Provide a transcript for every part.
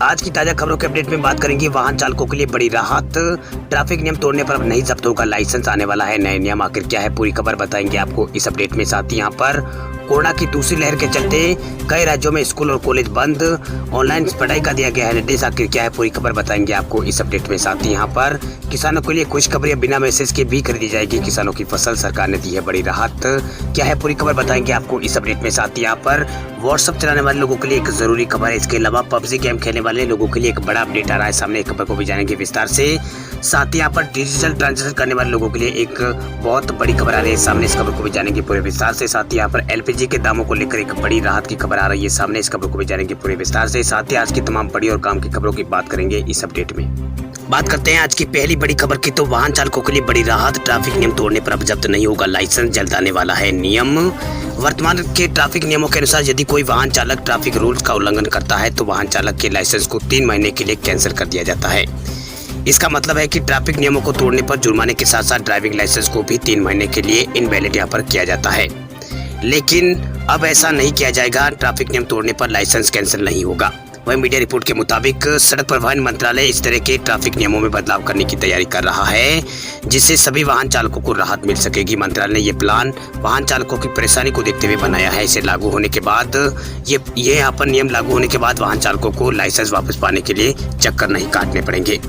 आज की ताजा खबरों के अपडेट में बात करेंगे वाहन चालकों के लिए बड़ी राहत। ट्रैफिक नियम तोड़ने पर अब नहीं जब्त होगा लाइसेंस, आने वाला है नए नियम। आखिर क्या है पूरी खबर बताएंगे आपको इस अपडेट में। साथ ही यहाँ पर कोरोना की दूसरी लहर के चलते कई राज्यों में स्कूल और कॉलेज बंद, ऑनलाइन पढ़ाई का दिया गया है निर्देश। आखिर क्या है पूरी खबर बताएंगे आपको इस अपडेट में। साथ ही यहाँ पर किसानों के लिए खुशखबरी, बिना मैसेज के भी खरीदी जाएगी किसानों की फसल, सरकार ने दी है बड़ी राहत। क्या है पूरी खबर बताएंगे आपको इस अपडेट में। साथ ही यहाँ पर व्हाट्सएप चलाने वाले लोगों के लिए एक जरूरी खबर है। इसके अलावा पबजी गेम खेलने वाले लोगों के लिए एक बड़ा अपडेट आ रहा है सामने, खबर को भी जानेंगे विस्तार से। साथ ही यहाँ पर डिजिटल ट्रांजैक्शन करने वाले लोगों के लिए एक बहुत बड़ी खबर आ रही है सामने, इस खबर को भी जानेंगे पूरे विस्तार से। साथ ही यहाँ पर एलपीजी के दामों को लेकर एक बड़ी राहत की खबर आ रही है सामने, इस खबर को भी जानेंगे पूरे विस्तार से। साथ ही आज की तमाम बड़ी और काम की खबरों की बात करेंगे इस अपडेट में। बात करते हैं आज की पहली बड़ी खबर की, तो वाहन चालकों के लिए बड़ी राहत। ट्रैफिक नियम तोड़ने पर अब जब्त नहीं होगा लाइसेंस, जल्द आने वाला है नियम। वर्तमान के ट्रैफिक नियमों के अनुसार यदि कोई वाहन चालक ट्रैफिक रूल्स का उल्लंघन करता है तो वाहन चालक के लाइसेंस को 3 महीने के लिए कैंसिल कर दिया जाता है। इसका मतलब है कि ट्रैफिक नियमों को तोड़ने पर जुर्माने के साथ साथ ड्राइविंग लाइसेंस को भी 3 महीने के लिए इनवैलिड यहाँ पर किया जाता है। लेकिन अब ऐसा नहीं किया जाएगा, ट्रैफिक नियम तोड़ने पर लाइसेंस कैंसिल नहीं होगा। वही मीडिया रिपोर्ट के मुताबिक सड़क परिवहन मंत्रालय इस तरह के ट्रैफिक नियमों में बदलाव करने की तैयारी कर रहा है, जिससे सभी वाहन चालकों को राहत मिल सकेगी। मंत्रालय ने ये प्लान वाहन चालकों की परेशानी को देखते हुए बनाया है। इसे लागू होने के बाद ये यहाँ पर नियम लागू होने के बाद वाहन चालकों को लाइसेंस वापस पाने के लिए चक्कर नहीं काटने पड़ेंगे।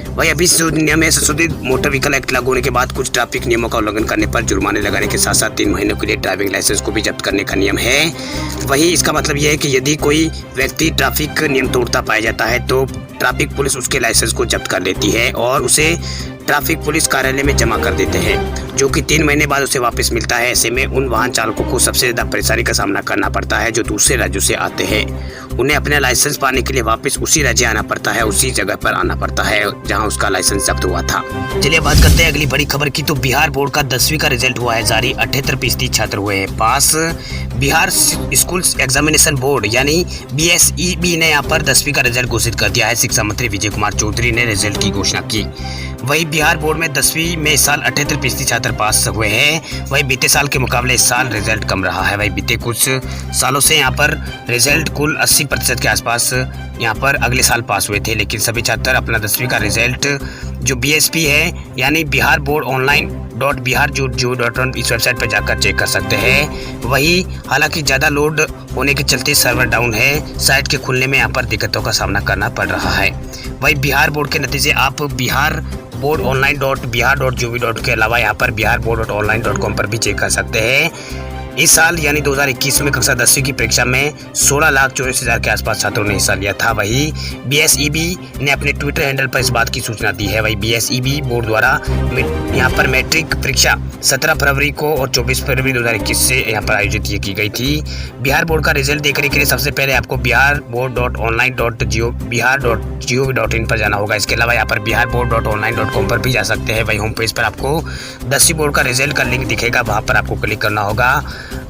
वही अभी जो नियम है, संशोधित मोटर व्हीकल एक्ट लागू होने के बाद कुछ ट्रैफिक नियमों का उल्लंघन करने पर जुर्माने लगाने के साथ साथ 3 महीनों के लिए ड्राइविंग लाइसेंस को भी जब्त करने का नियम है। वही इसका मतलब यह है कि यदि कोई व्यक्ति ट्रैफिक नियम तोड़ता पाया जाता है तो ट्रैफिक पुलिस उसके लाइसेंस को जब्त कर लेती है और उसे ट्रैफिक पुलिस कार्यालय में जमा कर देते हैं, जो कि 3 महीने बाद उसे वापस मिलता है। ऐसे में उन वाहन चालकों को सबसे ज्यादा परेशानी का सामना करना पड़ता है जो दूसरे राज्यों से आते हैं। उन्हें अपने लाइसेंस पाने के लिए वापस उसी राज्य आना पड़ता है, उसी जगह पर आना पड़ता है जहां उसका लाइसेंस जब्त हुआ था। चलिए बात करते हैं अगली बड़ी खबर की, तो बिहार बोर्ड का 10वीं का रिजल्ट हुआ है जारी। 78% छात्र हुए हैं पास। बिहार स्कूल एग्जामिनेशन बोर्ड यानी BSEB ने यहाँ पर 10वीं का रिजल्ट घोषित कर दिया है। शिक्षा मंत्री विजय कुमार चौधरी ने रिजल्ट की घोषणा की। वही बिहार बोर्ड में 10वीं में इस साल 78% छात्र पास हुए हैं। वही बीते साल के मुकाबले इस साल रिजल्ट कम रहा है। वही बीते कुछ सालों से यहाँ पर रिजल्ट कुल 80% के आसपास यहाँ पर अगले साल पास हुए थे, लेकिन सभी छात्र अपना 10वीं का रिजल्ट जो BSP है यानी बिहार बोर्ड online.bihar.gov.in इस वेबसाइट पर जाकर चेक कर सकते हैं। वही हालांकि ज़्यादा लोड होने के चलते सर्वर डाउन है, साइट के खुलने में यहाँ पर दिक्कतों का सामना करना पड़ रहा है। वही बिहार बोर्ड के नतीजे आप बिहार बोर्ड online.bihar.gov.in के अलावा यहाँ पर biharboard.online.com पर भी चेक कर सकते हैं। इस साल यानी 2021 में कक्षा 10वीं की परीक्षा में 16,64,000 के आसपास छात्रों ने हिस्सा लिया था। वही BSEB ने अपने ट्विटर हैंडल पर इस बात की सूचना दी है। वही BSEB बोर्ड द्वारा यहाँ पर मैट्रिक परीक्षा 17 फरवरी को और 24 फरवरी 2021 से यहाँ पर आयोजित की गई थी। बिहार बोर्ड का रिजल्ट देखने के लिए सबसे पहले आपको biharboard.online.gov.in पर जाना होगा। इसके अलावा यहाँ पर biharboard.online.com पर भी जा सकते हैं। वही होम पेज पर आपको 10वीं बोर्ड का रिजल्ट का लिंक दिखेगा, वहाँ पर आपको क्लिक करना होगा।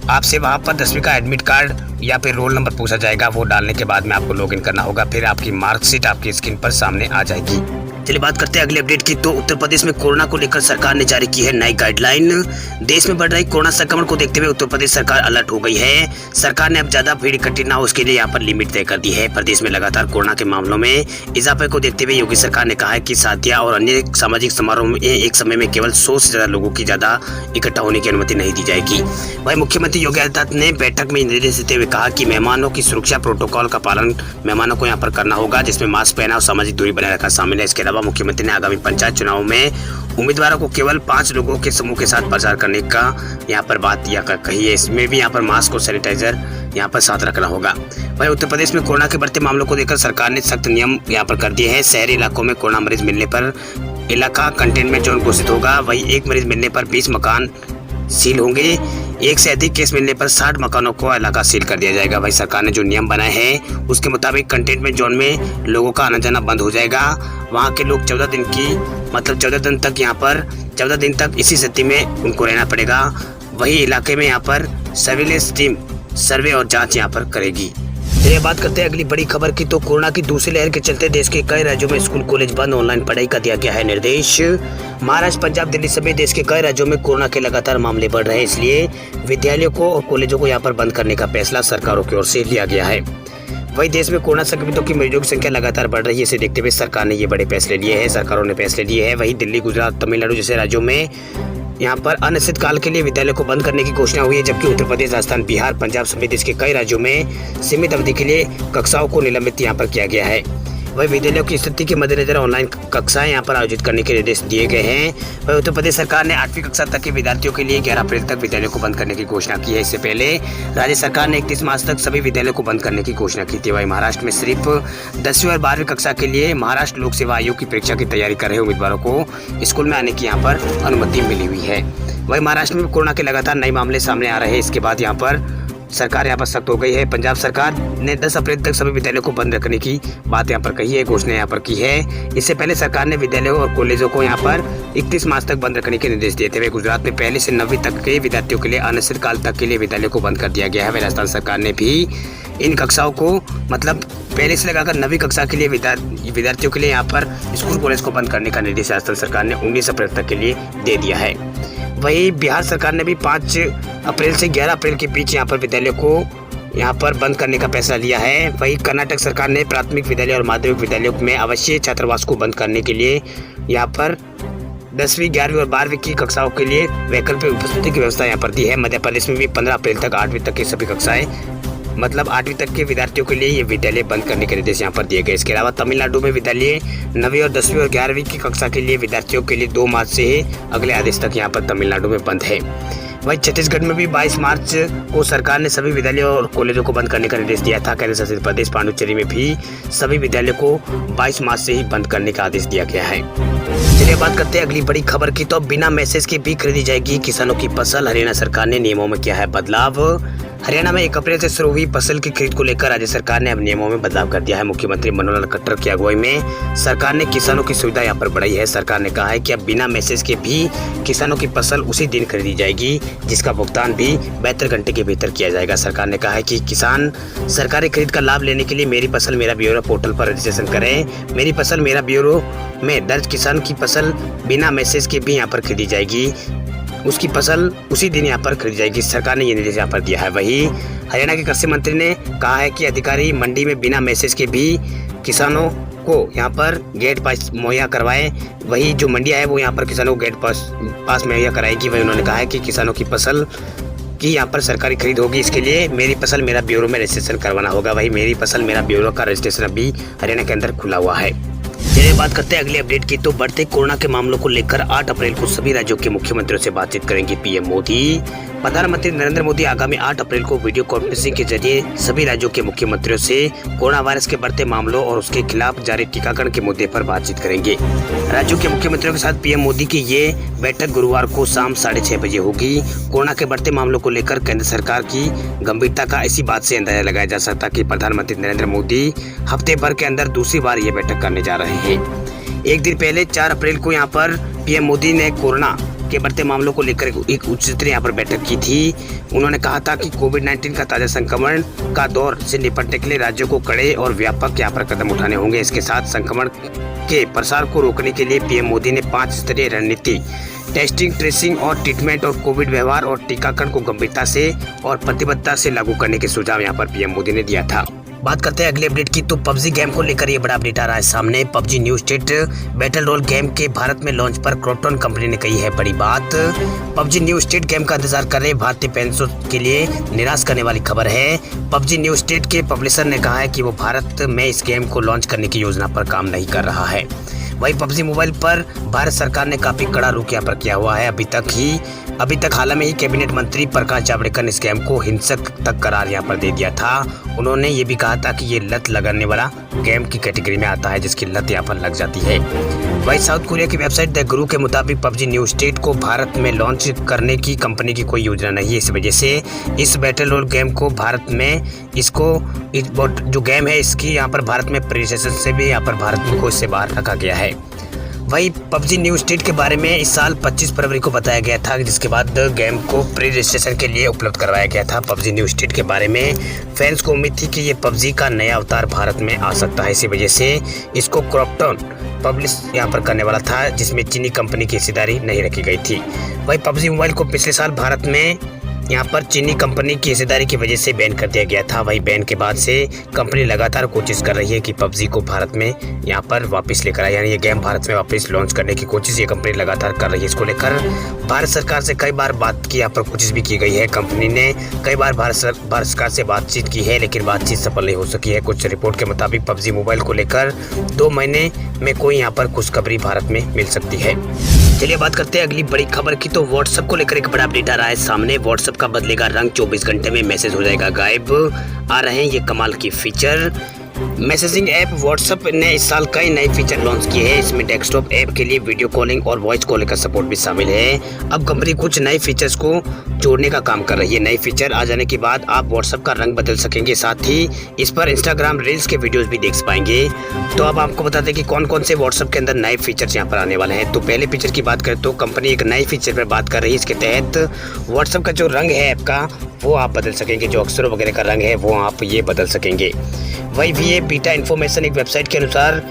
आपसे वहाँ पर 10वीं का एडमिट कार्ड या फिर रोल नंबर पूछा जाएगा, वो डालने के बाद में आपको लॉगिन करना होगा, फिर आपकी मार्कशीट आपकी स्क्रीन पर सामने आ जाएगी। चलिए बात करते हैं अगले अपडेट की, तो उत्तर प्रदेश में कोरोना को लेकर सरकार ने जारी की है नई गाइडलाइन। देश में बढ़ रही कोरोना संक्रमण को देखते हुए उत्तर प्रदेश सरकार अलर्ट हो गई है। सरकार ने अब ज्यादा भीड़ इकट्ठी ना हो उसके लिए यहाँ पर लिमिट तय कर दी है। प्रदेश में लगातार कोरोना के मामलों में इजाफे को देखते हुए योगी सरकार ने कहा है कि शादियां और अन्य सामाजिक समारोह में एक समय में केवल 100 से ज्यादा लोगों की ज्यादा इकट्ठा होने की अनुमति नहीं दी जाएगी। वही मुख्यमंत्री योगी आदित्यनाथ ने बैठक में निर्देश देते हुए कहा कि मेहमानों की सुरक्षा प्रोटोकॉल का पालन मेहमानों को यहाँ पर करना होगा, जिसमें मास्क पहना और सामाजिक दूरी बनाए रखना शामिल है। इसके अलावा मुख्यमंत्री ने आगामी पंचायत चुनाव में उम्मीदवारों को केवल 5 लोगों के समूह के साथ प्रचार करने का यहाँ पर बात कही है। इसमें भी यहाँ पर मास्क और सैनिटाइजर यहाँ पर साथ रखना होगा। वही उत्तर प्रदेश में कोरोना के बढ़ते मामलों को देखकर सरकार ने सख्त नियम यहाँ पर कर दिए हैं। शहरी इलाकों में कोरोना मरीज मिलने पर इलाका कंटेनमेंट जोन घोषित होगा। वही एक मरीज मिलने पर 20 मकान सील होंगे। एक से अधिक केस मिलने पर 60 मकानों को इलाका सील कर दिया जाएगा। वही सरकार ने जो नियम बनाए हैं उसके मुताबिक कंटेनमेंट जोन में लोगों का आना जाना बंद हो जाएगा। वहाँ के लोग 14 दिन तक यहाँ पर 14 दिन तक इसी स्थिति में उनको रहना पड़ेगा। वही इलाके में यहाँ पर सर्विलेंस टीम सर्वे और जाँच यहाँ पर करेगी। चलिए बात करते हैं अगली बड़ी खबर की, तो कोरोना की दूसरी लहर के चलते देश के कई राज्यों में स्कूल कॉलेज बंद, ऑनलाइन पढ़ाई का दिया गया है निर्देश। महाराष्ट्र, पंजाब, दिल्ली समेत देश के कई राज्यों में कोरोना के लगातार मामले बढ़ रहे हैं, इसलिए विद्यालयों को और कॉलेजों को यहाँ पर बंद करने का फैसला सरकारों की ओर से लिया गया है। वहीं देश में कोरोना संक्रमितों की मरीजों की संख्या लगातार बढ़ रही है। इसे देखते हुए सरकार ने ये बड़े फैसले लिए हैं। सरकारों ने फैसले लिए हैं। वहीं दिल्ली, गुजरात, तमिलनाडु जैसे राज्यों में यहाँ पर अनिश्चितकाल के लिए विद्यालय को बंद करने की घोषणा हुई है, जबकि उत्तर प्रदेश, राजस्थान, बिहार, पंजाब समेत देश के कई राज्यों में सीमित अवधि के लिए कक्षाओं को निलंबित यहाँ पर किया गया है। वही विद्यालयों की स्थिति के मद्देनजर ऑनलाइन कक्षाएं यहाँ पर आयोजित करने के निर्देश दिए गए हैं। वही उत्तर प्रदेश सरकार ने 8वीं कक्षा तक के विद्यार्थियों के लिए 11 अप्रैल तक विद्यालयों को बंद करने की घोषणा की है। इससे पहले राज्य सरकार ने 31 मार्च तक सभी विद्यालयों को बंद करने की घोषणा की थी। वही महाराष्ट्र में सिर्फ 10वीं और 12वीं कक्षा के लिए महाराष्ट्र लोक सेवा आयोग की परीक्षा की तैयारी कर रहे उम्मीदवारों को स्कूल में आने की यहाँ पर अनुमति मिली हुई है। वही महाराष्ट्र में कोरोना के लगातार नए मामले सामने आ रहे हैं। इसके बाद यहाँ पर सरकार यहाँ पर सख्त हो गई है। पंजाब सरकार ने 10 अप्रैल तक सभी विद्यालयों को बंद रखने की बात यहाँ पर कही है, घोषणा यहाँ पर की है। इससे पहले सरकार ने विद्यालयों और कॉलेजों को यहाँ पर 31 मार्च तक बंद रखने के निर्देश दिए थे। वही गुजरात में पहले से 9वीं तक के विद्यार्थियों के लिए अनिश्चितकाल तक के लिए विद्यालयों को बंद कर दिया गया है। वही राजस्थान सरकार ने भी इन कक्षाओं को मतलब पहले से लगाकर 9वीं कक्षा के लिए विद्यार्थियों के लिए यहाँ पर स्कूल कॉलेज को बंद करने का निर्देश राजस्थान सरकार ने 19 अप्रैल तक के लिए दे दिया है। वहीं बिहार सरकार ने भी 5 अप्रैल से 11 अप्रैल के बीच यहाँ पर विद्यालयों को यहाँ पर बंद करने का फैसला लिया है। वहीं कर्नाटक सरकार ने प्राथमिक विद्यालय और माध्यमिक विद्यालयों में आवासीय छात्रावास को बंद करने के लिए यहाँ पर 10वीं, 11वीं और 12वीं की कक्षाओं के लिए वैकल्पिक उपस्थिति की व्यवस्था यहाँ पर दी है। मध्य प्रदेश में भी 15 अप्रैल तक 8वीं तक की सभी कक्षाएं मतलब 8वीं तक के विद्यार्थियों के लिए ये विद्यालय बंद करने के निर्देश यहाँ पर दिए गए। इसके अलावा तमिलनाडु में विद्यालय 9वीं और 10वीं और 11वीं की कक्षा के लिए विद्यार्थियों के लिए 2 मार्च से अगले आदेश तक यहाँ पर तमिलनाडु में बंद है। वहीं छत्तीसगढ़ में भी 22 मार्च को सरकार ने सभी विद्यालयों और कॉलेजों को बंद करने का निर्देश दिया था। केंद्र शासित प्रदेश पांडुचेरी में भी सभी विद्यालयों को 22 मार्च से ही बंद करने का आदेश दिया गया है। चलिए बात करते हैं अगली बड़ी खबर की। तो बिना मैसेज के भी खरीदी जाएगी किसानों की फसल। हरियाणा सरकार ने नियमों में किया है बदलाव। हरियाणा में 1 अप्रैल से शुरू हुई फसल की खरीद को लेकर राज्य सरकार ने अब नियमों में बदलाव कर दिया है। मुख्यमंत्री मनोहर खट्टर की अगुवाई में सरकार ने किसानों की सुविधा यहाँ पर बढ़ाई है। सरकार ने कहा है कि अब बिना मैसेज के भी किसानों की फसल उसी दिन खरीदी जाएगी, जिसका भुगतान भी 72 घंटे के भीतर किया जाएगा। सरकार ने कहा है कि किसान सरकारी खरीद का लाभ लेने के लिए मेरी फसल मेरा ब्यूरो पोर्टल पर रजिस्ट्रेशन करें। मेरी फसल मेरा ब्यूरो में दर्ज किसान की फसल बिना मैसेज के भी यहाँ पर खरीदी जाएगी, उसकी फसल उसी दिन यहाँ पर खरीदी जाएगी। सरकार ने ये निर्देश यहाँ पर दिया है। वही हरियाणा के कृषि मंत्री ने कहा है कि अधिकारी मंडी में बिना मैसेज के भी किसानों को यहाँ पर गेट पास मुहैया करवाएं। वही जो मंडियाँ है वो यहाँ पर किसानों को गेट पास मुहैया कराएगी। वही उन्होंने कहा है कि किसानों की फसल की यहाँ पर सरकारी खरीद होगी, इसके लिए मेरी फसल मेरा ब्यूरो में रजिस्ट्रेशन करवाना होगा। वही मेरी फसल मेरा ब्यूरो का रजिस्ट्रेशन अभी हरियाणा के अंदर खुला हुआ है। चलिए बात करते हैं अगले अपडेट की। तो बढ़ते कोरोना के मामलों को लेकर 8 अप्रैल को सभी राज्यों के मुख्यमंत्रियों से बातचीत करेंगे पीएम मोदी। प्रधानमंत्री नरेंद्र मोदी आगामी 8 अप्रैल को वीडियो कॉन्फ्रेंसिंग के जरिए सभी राज्यों के मुख्यमंत्रियों से कोरोना वायरस के बढ़ते मामलों और उसके खिलाफ जारी टीकाकरण के मुद्दे पर बातचीत करेंगे। राज्यों के मुख्यमंत्रियों के साथ पीएम मोदी की ये बैठक गुरुवार को शाम 6:30 बजे होगी। कोरोना के बढ़ते मामलों को लेकर केंद्र सरकार की गंभीरता का इसी बात से अंदाजा लगाया जा सकता कि प्रधानमंत्री नरेंद्र मोदी हफ्ते भर के अंदर दूसरी बार ये बैठक करने जा रहे हैं। एक दिन पहले 4 अप्रैल को यहाँ पर पीएम मोदी ने कोरोना के बढ़ते मामलों को लेकर एक उच्च स्तरीय यहाँ पर बैठक की थी। उन्होंने कहा था कि कोविड-19 का ताजा संक्रमण का दौर से निपटने के लिए राज्यों को कड़े और व्यापक यहाँ पर कदम उठाने होंगे। इसके साथ संक्रमण के प्रसार को रोकने के लिए पीएम मोदी ने 5 स्तरीय रणनीति टेस्टिंग, ट्रेसिंग और ट्रीटमेंट और कोविड व्यवहार और टीकाकरण को गंभीरता से और प्रतिबद्धता से लागू करने के सुझाव यहाँ पर पीएम मोदी ने दिया था। बात करते हैं अगले अपडेट की। तो पबजी गेम को लेकर ये बड़ा अपडेट आ रहा है सामने। PUBG new state battle royale game के भारत में लॉन्च पर क्रॉपटन कंपनी ने कही है बड़ी बात। पबजी न्यू स्टेट गेम का इंतजार कर रहे भारतीय फैंसों के लिए निराश करने वाली खबर है। पबजी न्यू स्टेट के पब्लिशर ने कहा है कि वो भारत में इस गेम को लॉन्च करने की योजना पर काम नहीं कर रहा है। वही पबजी मोबाइल पर भारत सरकार ने काफी कड़ा रुख यहाँ पर किया हुआ है। अभी तक हाल में ही कैबिनेट मंत्री प्रकाश जावड़ेकर ने इस गेम को हिंसक तक करार यहाँ पर दे दिया था। उन्होंने ये भी कहा था कि ये लत लगाने वाला गेम की कैटेगरी में आता है, जिसकी लत यहाँ पर लग जाती है। वही साउथ कोरिया की वेबसाइट द गुरु के मुताबिक पबजी न्यू स्टेट को भारत में लॉन्च करने की कंपनी की कोई योजना नहीं है। इस वजह से इस बैटल रोल गेम को भारत में जो गेम है इसकी यहाँ पर भारत में प्री-रजिस्ट्रेशन से भी यहाँ पर भारत को इससे बाहर रखा गया है। वही पबजी न्यू स्टेट के बारे में इस साल 25 फरवरी को बताया गया था, जिसके बाद गेम को प्री रजिस्ट्रेशन के लिए उपलब्ध करवाया गया था। पबजी न्यू स्टेट के बारे में फैंस को उम्मीद थी कि ये पबजी का नया अवतार भारत में आ सकता है। इसी वजह से इसको क्रॉपटन पब्लिश यहाँ पर करने वाला था, जिसमें चीनी कंपनी की हिस्सेदारी नहीं रखी गई थी। वही पबजी मोबाइल को पिछले साल भारत में यहाँ पर चीनी कंपनी की हिस्सेदारी की वजह से बैन कर दिया गया था। वही बैन के बाद से कंपनी लगातार कोशिश कर रही है कि पबजी को भारत में यहाँ पर वापस लेकर आए, यानी ये गेम भारत में वापस लॉन्च करने की कोशिश ये कंपनी लगातार कर रही है। इसको लेकर भारत सरकार से कई बार बात की, यहाँ पर कोशिश भी की गई है। कंपनी ने कई बार भारत सरकार से बातचीत की है, लेकिन बातचीत सफल नहीं हो सकी है। कुछ रिपोर्ट के मुताबिक पबजी मोबाइल को लेकर 2 महीने में कोई यहाँ पर खुशखबरी भारत में मिल सकती है। चलिए बात करते हैं अगली बड़ी खबर की। तो व्हाट्सएप को लेकर एक बड़ा अपडेट आ रहा है सामने। व्हाट्सएप का बदलेगा रंग, 24 घंटे में मैसेज हो जाएगा गायब। आ रहे हैं ये कमाल की फीचर। मैसेजिंग ऐप व्हाट्सएप ने इस साल कई नए फीचर लॉन्च किए हैं। इसमें डेस्कटॉप ऐप के लिए वीडियो कॉलिंग और वॉइस कॉलिंग का सपोर्ट भी शामिल है। अब कंपनी कुछ नए फीचर्स को जोड़ने का काम कर रही है। नए फीचर आ जाने के बाद आप व्हाट्सएप का रंग बदल सकेंगे, साथ ही इस पर इंस्टाग्राम रील्स के वीडियोस भी देख पाएंगे। तो अब आपको बता दें कि कौन कौन से व्हाट्सएप के अंदर नए फीचर्स यहाँ पर आने वाले हैं। तो पहले फीचर की बात करें तो कंपनी एक नए फीचर पर बात कर रही है। इसके तहत व्हाट्सएप का जो रंग है ऐप का वो आप बदल सकेंगे, जो अक्षरों वगैरह का रंग है वो आप ये बदल सकेंगे। वही VA बीटा इन्फॉर्मेशन एक वेबसाइट के अनुसार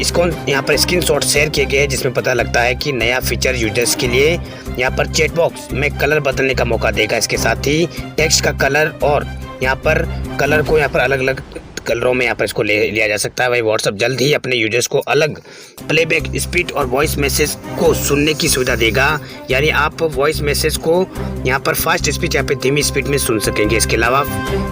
इसको यहाँ पर स्क्रीनशॉट शेयर किए गए हैं, जिसमें पता लगता है कि नया फीचर यूजर्स के लिए यहाँ पर चैट बॉक्स में कलर बदलने का मौका देगा। इसके साथ ही टेक्स्ट का कलर और यहाँ पर कलर को यहाँ पर अलग अलग कलरों में यहाँ पर इसको लिया जा सकता है। वही व्हाट्सएप जल्द ही अपने यूजर्स को अलग प्लेबैक स्पीड और वॉइस मैसेज को सुनने की सुविधा देगा, यानी आप वॉइस मैसेज को यहाँ पर फास्ट स्पीड यहाँ पे धीमी स्पीड में सुन सकेंगे। इसके अलावा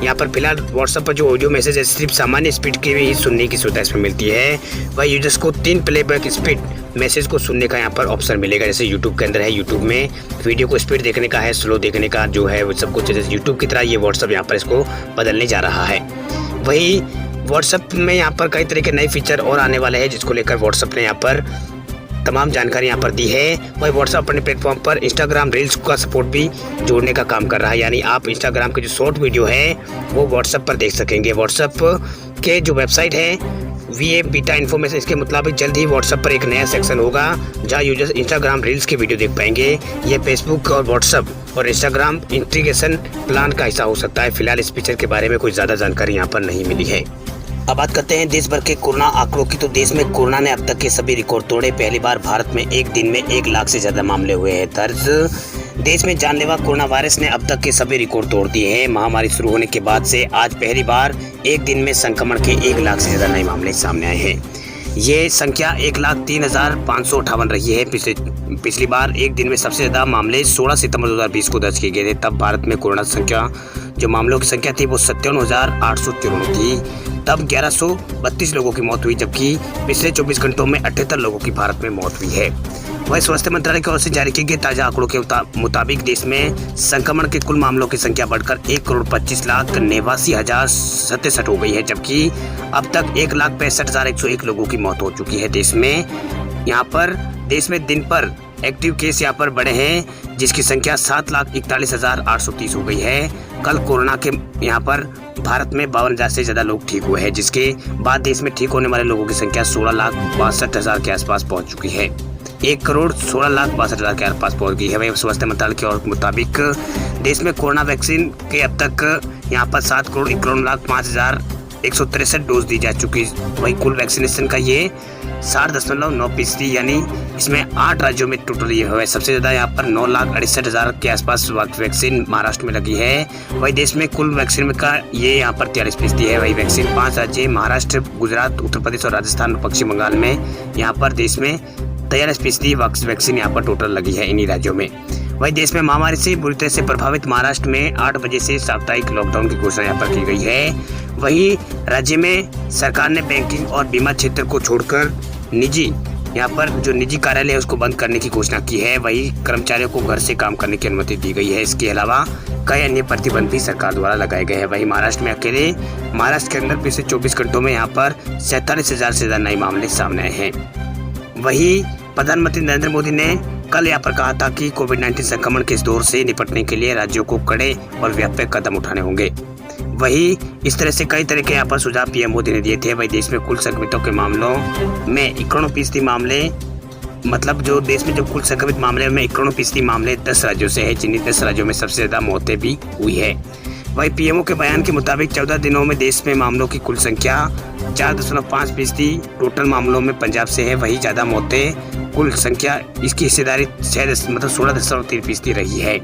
यहाँ पर फिलहाल व्हाट्सएप पर जो ऑडियो मैसेज है सिर्फ सामान्य स्पीड की ही सुनने की सुविधा इसमें मिलती है। वही यूजर्स को 3 प्लेबैक स्पीड मैसेज को सुनने का यहाँ पर ऑप्शन मिलेगा, जैसे यूट्यूब के अंदर है। यूट्यूब में वीडियो को स्पीड देखने का है, स्लो देखने का जो है वो सब कुछ, जैसे यूट्यूब की तरह ये व्हाट्सएप यहाँ पर इसको बदलने जा रहा है। वही व्हाट्सएप में यहाँ पर कई तरह के नए फीचर और आने वाले हैं, जिसको लेकर व्हाट्सएप ने यहाँ पर तमाम जानकारी यहाँ पर दी है। वही व्हाट्सएप अपने प्लेटफॉर्म पर इंस्टाग्राम रील्स का सपोर्ट भी जोड़ने का काम कर रहा है, यानी आप इंस्टाग्राम के जो शॉर्ट वीडियो है वो व्हाट्सएप पर देख सकेंगे। व्हाट्सएप के जो वेबसाइट है VA बीटा इन्फॉर्मेशन, इसके मुताबिक जल्द ही व्हाट्सएप पर एक नया सेक्शन होगा जहाँ यूजर्स इंस्टाग्राम रील्स के वीडियो देख पाएंगे। ये फेसबुक और व्हाट्सएप और इंस्टाग्राम इंटीग्रेशन प्लान का हिस्सा हो सकता है। फिलहाल इस फीचर के बारे में कोई ज़्यादा जानकारी यहाँ पर नहीं मिली है। अब बात करते हैं देश भर के कोरोना आंकड़ों की। तो देश में कोरोना ने अब तक के सभी रिकॉर्ड तोड़े। पहली बार भारत में एक दिन में 1 लाख से ज़्यादा मामले हुए हैं दर्ज। देश में जानलेवा कोरोना वायरस ने अब तक के सभी रिकॉर्ड तोड़ दिए हैं। महामारी शुरू होने के बाद से आज पहली बार एक दिन में संक्रमण के 1 लाख से ज़्यादा नए मामले सामने आए हैं। ये संख्या 1,03,558 रही है। पिछली बार एक दिन में सबसे ज़्यादा मामले 16 सितंबर 2020 को दर्ज किए गए थे। तब भारत में कोरोना संख्या जो मामलों की संख्या थी वो 57,894 थी। तब 1132 लोगों की मौत हुई, जबकि पिछले 24 घंटों में 78 लोगों की भारत में मौत हुई है। वही स्वास्थ्य मंत्रालय की ओर से जारी किए गए ताज़ा आंकड़ों के मुताबिक देश में संक्रमण के कुल मामलों की संख्या बढ़कर 1,25,89,067 हो गई है, जबकि अब तक 1,65,101 लोगों की मौत हो चुकी है। देश में दिन पर एक्टिव केस यहाँ पर बढ़े हैं, जिसकी संख्या 7,41,830 हो गई है। कल कोरोना के यहाँ पर भारत में 52,000 से ज़्यादा लोग ठीक हुए हैं, जिसके बाद देश में ठीक होने वाले लोगों की संख्या 16,62,000 के आसपास पहुँच चुकी है। 1,16,62,000 के आसपास पहुँच गई है। वही स्वास्थ्य मंत्रालय के मुताबिक देश में कोरोना वैक्सीन के अब तक यहाँ पर 7,51,05,163 डोज दी जा चुकी। वही कुल वैक्सीनेशन का ये 60.9%, यानी इसमें 8 राज्यों में टोटल ये हुआ है। सबसे ज़्यादा यहाँ पर 9,68,000 के आसपास वैक्सीन महाराष्ट्र में लगी है। वही देश में कुल वैक्सीन का ये यहाँ पर 43% है। वही वैक्सीन 5 राज्य महाराष्ट्र, गुजरात, उत्तर प्रदेश और राजस्थान और पश्चिम बंगाल में यहाँ पर देश में 43% वैक्सीन यहाँ पर टोटल लगी है इन्हीं राज्यों में। वही देश में महामारी से बुरी तरह से प्रभावित महाराष्ट्र में 8 बजे से साप्ताहिक लॉकडाउन की घोषणा यहाँ पर की गई है। वही राज्य में सरकार ने बैंकिंग और बीमा क्षेत्र को छोड़कर निजी यहाँ पर जो निजी कार्यालय है उसको बंद करने की घोषणा की है। वही कर्मचारियों को घर से काम करने की अनुमति दी गई है। इसके अलावा कई अन्य प्रतिबंध भी सरकार द्वारा लगाए गए हैं। वही महाराष्ट्र में अकेले महाराष्ट्र के अंदर पिछले 24 घंटों में यहाँ पर 47,000 से ज़्यादा नए मामले सामने आए हैं। वही प्रधानमंत्री नरेंद्र मोदी ने कल यहाँ पर कहा था कि कोविड-19 संक्रमण के इस दौर से निपटने के लिए राज्यों को कड़े और व्यापक कदम उठाने होंगे। वही इस तरह से कई तरह के यहाँ पर सुझाव पीएम मोदी ने दिए थे। वही देश में कुल संक्रमितों के मामलों में 91% मामले, मतलब जो देश में जो कुल संक्रमित मामले में 91% मामले 10 राज्यों से है, जिन्हीं 10 राज्यों में सबसे ज़्यादा मौतें भी हुई है। वही पीएमओ के बयान के मुताबिक 14 दिनों में देश में मामलों की कुल संख्या 4.5% टोटल मामलों में पंजाब से है। वही ज़्यादा मौतें कुल संख्या इसकी हिस्सेदारी 16.3% रही है।